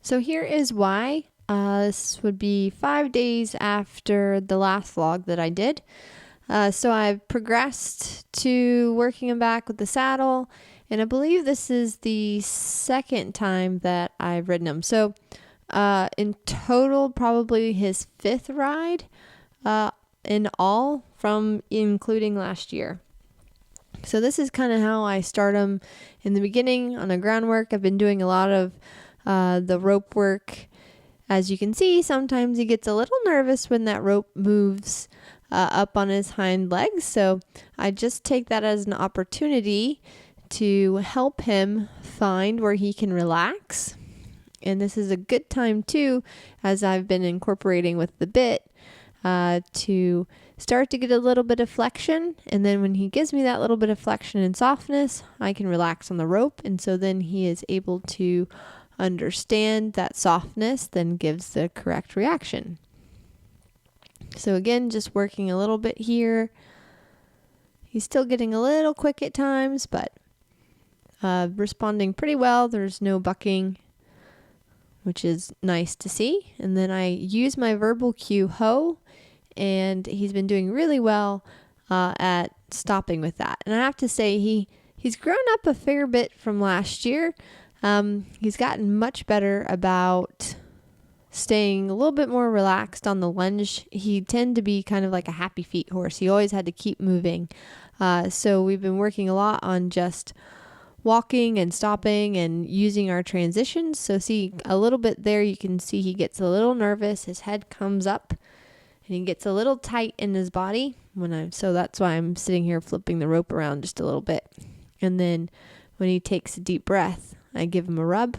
So here is why. This would be 5 days after the last vlog that I did. So I've progressed to working him back with the saddle, and I believe this is the second time that I've ridden him. So in total, probably his 5th ride in all, from including last year. So this is kind of how I start him in the beginning on a groundwork. I've been doing a lot of the rope work. As you can see, sometimes he gets a little nervous when that rope moves up on his hind legs. So I just take that as an opportunity to help him find where he can relax. And this is a good time too, as I've been incorporating with the bit, to start to get a little bit of flexion. And then when he gives me that little bit of flexion and softness, I can relax on the rope. And so then he is able to understand that softness, then gives the correct reaction. So again, just working a little bit here. He's still getting a little quick at times, but responding pretty well. There's no bucking, which is nice to see. And then I use my verbal cue ho, and he's been doing really well at stopping with that. And I have to say he's grown up a fair bit from last year. He's gotten much better about staying a little bit more relaxed on the lunge. He tended to be kind of like a happy feet horse. He always had to keep moving. So we've been working a lot on just walking and stopping and using our transitions. So see a little bit there, you can see he gets a little nervous. His head comes up and he gets a little tight in his body so that's why I'm sitting here flipping the rope around just a little bit. And then when he takes a deep breath, I give him a rub.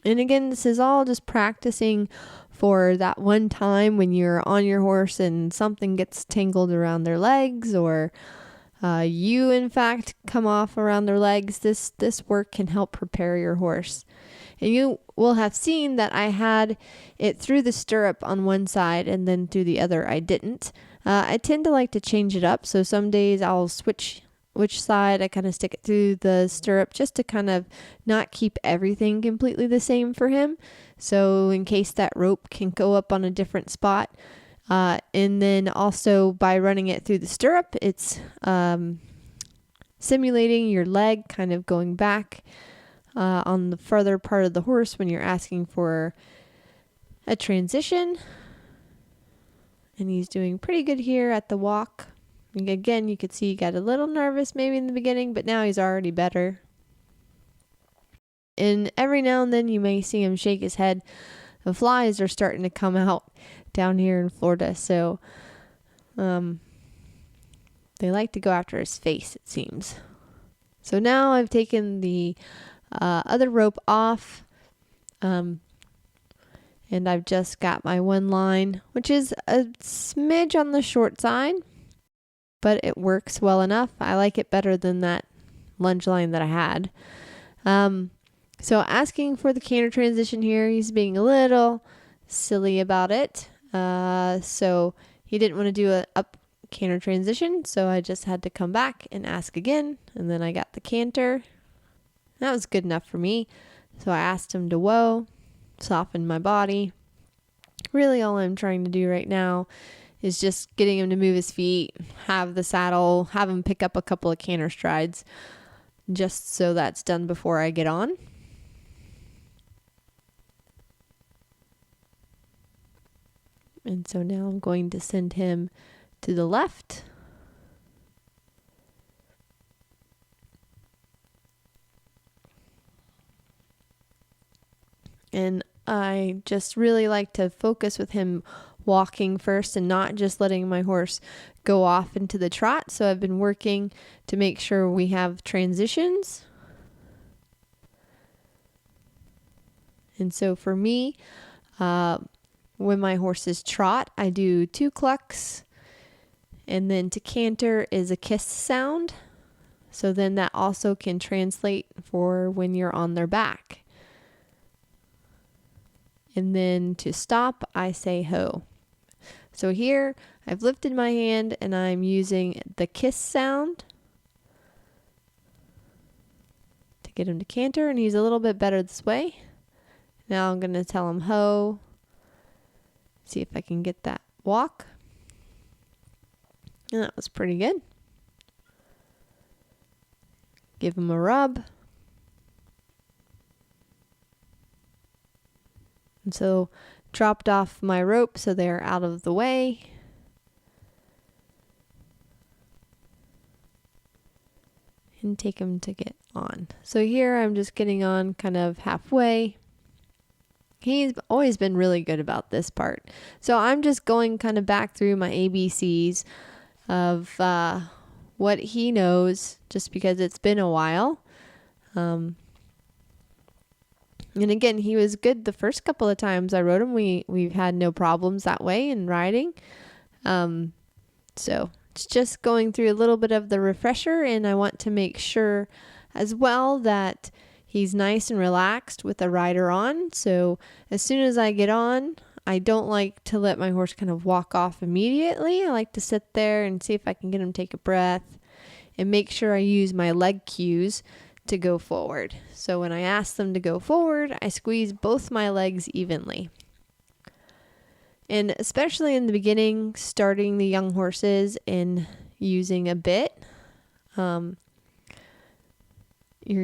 And again, this is all just practicing for that one time when you're on your horse and something gets tangled around their legs, or you in fact come off around their legs. This work can help prepare your horse. And you will have seen that I had it through the stirrup on one side and then through the other I didn't. I tend to like to change it up. So some days I'll switch which side. I kind of stick it through the stirrup just to kind of not keep everything completely the same for him. So in case that rope can go up on a different spot. And then also by running it through the stirrup, it's simulating your leg kind of going back on the further part of the horse when you're asking for a transition. And he's doing pretty good here at the walk. Again, you could see he got a little nervous maybe in the beginning, but now he's already better. And every now and then you may see him shake his head. The flies are starting to come out down here in Florida, so they like to go after his face, it seems. So now I've taken the other rope off, and I've just got my one line, which is a smidge on the short side, but it works well enough. I like it better than that lunge line that I had. So asking for the canter transition here, he's being a little silly about it. So he didn't want to do a up canter transition, so I just had to come back and ask again, and then I got the canter. That was good enough for me. So I asked him to whoa, soften my body. Really all I'm trying to do right now is just getting him to move his feet, have the saddle, have him pick up a couple of canter strides, just so that's done before I get on. And so now I'm going to send him to the left. And I just really like to focus with him walking first and not just letting my horse go off into the trot. So I've been working to make sure we have transitions. And so for me, when my horses trot, I do 2 clucks, and then to canter is a kiss sound. So then that also can translate for when you're on their back. And then to stop, I say ho. So here I've lifted my hand and I'm using the kiss sound to get him to canter, and he's a little bit better this way. Now I'm going to tell him ho. See if I can get that walk. And that was pretty good. Give him a rub. And so dropped off my rope so they're out of the way. And take him to get on. So here I'm just getting on kind of halfway. He's always been really good about this part. So I'm just going kind of back through my ABCs of what he knows, just because it's been a while. And again, he was good the first couple of times I rode him. We've had no problems that way in riding. So it's just going through a little bit of the refresher, and I want to make sure as well that he's nice and relaxed with the rider on. So as soon as I get on, I don't like to let my horse kind of walk off immediately. I like to sit there and see if I can get him to take a breath and make sure I use my leg cues to go forward. So when I ask them to go forward, I squeeze both my legs evenly. And especially in the beginning, starting the young horses and using a bit, you're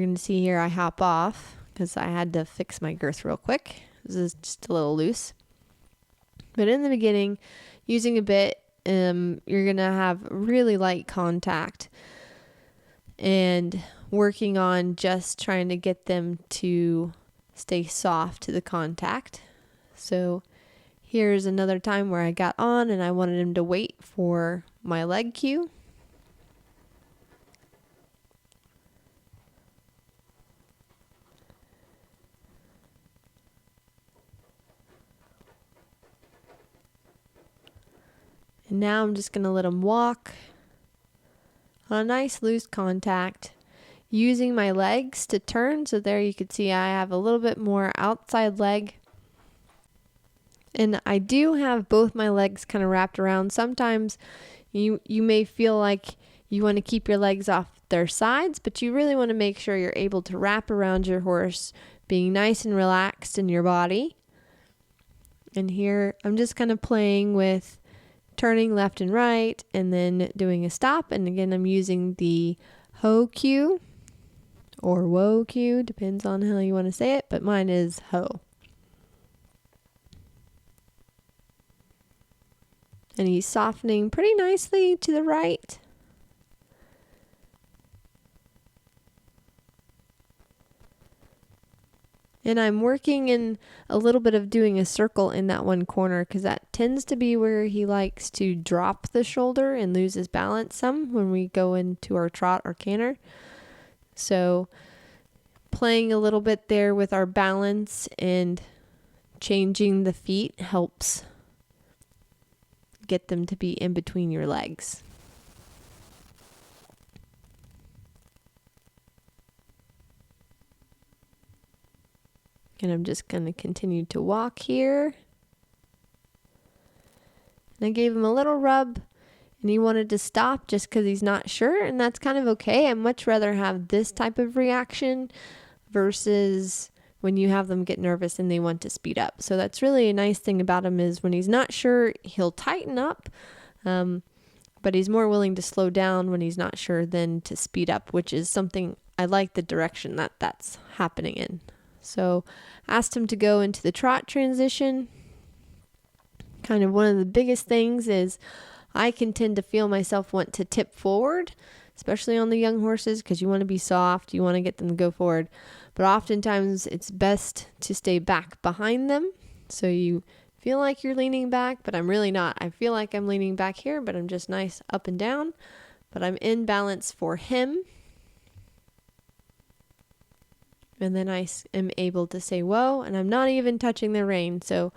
going to see here I hop off because I had to fix my girth real quick. This is just a little loose. But in the beginning, using a bit, you're going to have really light contact and working on just trying to get them to stay soft to the contact. So here's another time where I got on and I wanted him to wait for my leg cue. And now I'm just going to let him walk on a nice loose contact, using my legs to turn. So there you can see I have a little bit more outside leg. And I do have both my legs kind of wrapped around. Sometimes you may feel like you want to keep your legs off their sides, but you really want to make sure you're able to wrap around your horse, being nice and relaxed in your body. And here I'm just kind of playing with turning left and right and then doing a stop. And again, I'm using the ho cue or whoa cue, depends on how you want to say it, but mine is ho. And he's softening pretty nicely to the right. And I'm working in a little bit of doing a circle in that one corner because that tends to be where he likes to drop the shoulder and lose his balance some when we go into our trot or canter. So playing a little bit there with our balance and changing the feet helps get them to be in between your legs. And I'm just going to continue to walk here. And I gave him a little rub and he wanted to stop just because he's not sure, and that's kind of okay. I'd much rather have this type of reaction versus when you have them get nervous and they want to speed up. So that's really a nice thing about him is when he's not sure, he'll tighten up, but he's more willing to slow down when he's not sure than to speed up, which is something I like the direction that that's happening in. So asked him to go into the trot transition. Kind of one of the biggest things is I can tend to feel myself want to tip forward, especially on the young horses, because you want to be soft, you want to get them to go forward. But oftentimes it's best to stay back behind them. So you feel like you're leaning back, but I'm really not. I feel like I'm leaning back here, but I'm just nice up and down. But I'm in balance for him. And then I am able to say whoa, and I'm not even touching the rein. So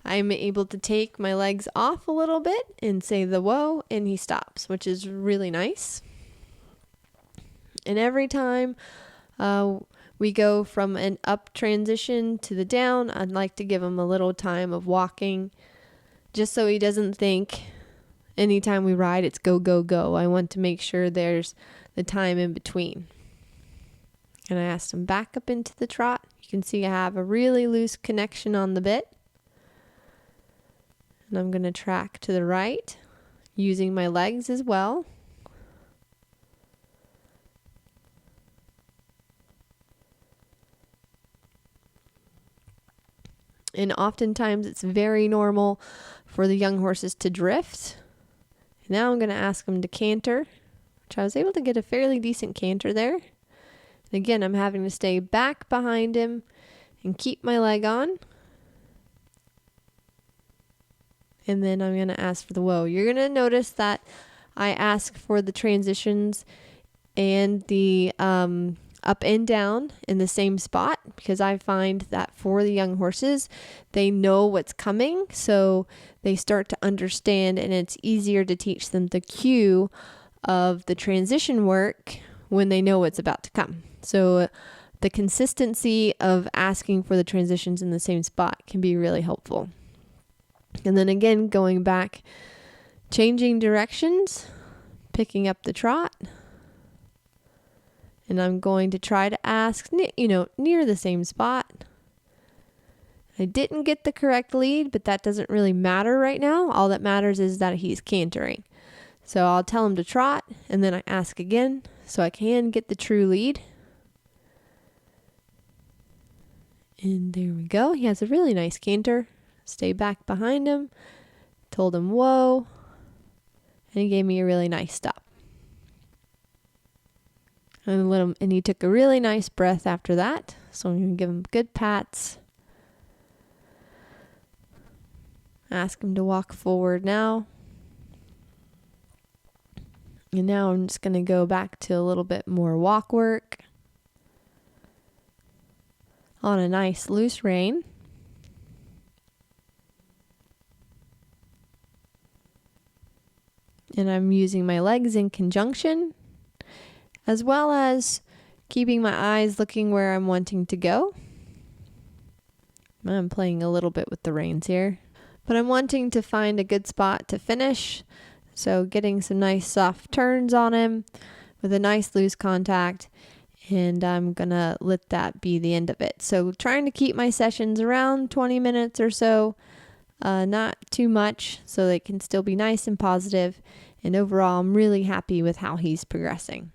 I'm able to take my legs off a little bit and say the whoa, and he stops, which is really nice. And every time we go from an up transition to the down, I'd like to give him a little time of walking, just so he doesn't think anytime we ride it's go, go, go. I want to make sure there's the time in between. And I asked him back up into the trot. You can see I have a really loose connection on the bit. And I'm going to track to the right, using my legs as well. And oftentimes it's very normal for the young horses to drift. Now I'm going to ask them to canter, which I was able to get a fairly decent canter there. And again, I'm having to stay back behind him and keep my leg on. And then I'm going to ask for the whoa. You're going to notice that I ask for the transitions and the up and down in the same spot, because I find that for the young horses, they know what's coming, so they start to understand, and it's easier to teach them the cue of the transition work when they know what's about to come. So the consistency of asking for the transitions in the same spot can be really helpful. And then again, going back, changing directions, picking up the trot. And I'm going to try to ask, near the same spot. I didn't get the correct lead, but that doesn't really matter right now. All that matters is that he's cantering. So I'll tell him to trot, and then I ask again so I can get the true lead. And there we go. He has a really nice canter. Stay back behind him. Told him whoa. And he gave me a really nice stop. And he took a really nice breath after that. So I'm going to give him good pats. Ask him to walk forward now. And now I'm just going to go back to a little bit more walk work on a nice loose rein. And I'm using my legs in conjunction, as well as keeping my eyes looking where I'm wanting to go. I'm playing a little bit with the reins here, but I'm wanting to find a good spot to finish. So getting some nice soft turns on him with a nice loose contact, and I'm gonna let that be the end of it. So trying to keep my sessions around 20 minutes or so, not too much, so they can still be nice and positive. And overall, I'm really happy with how he's progressing.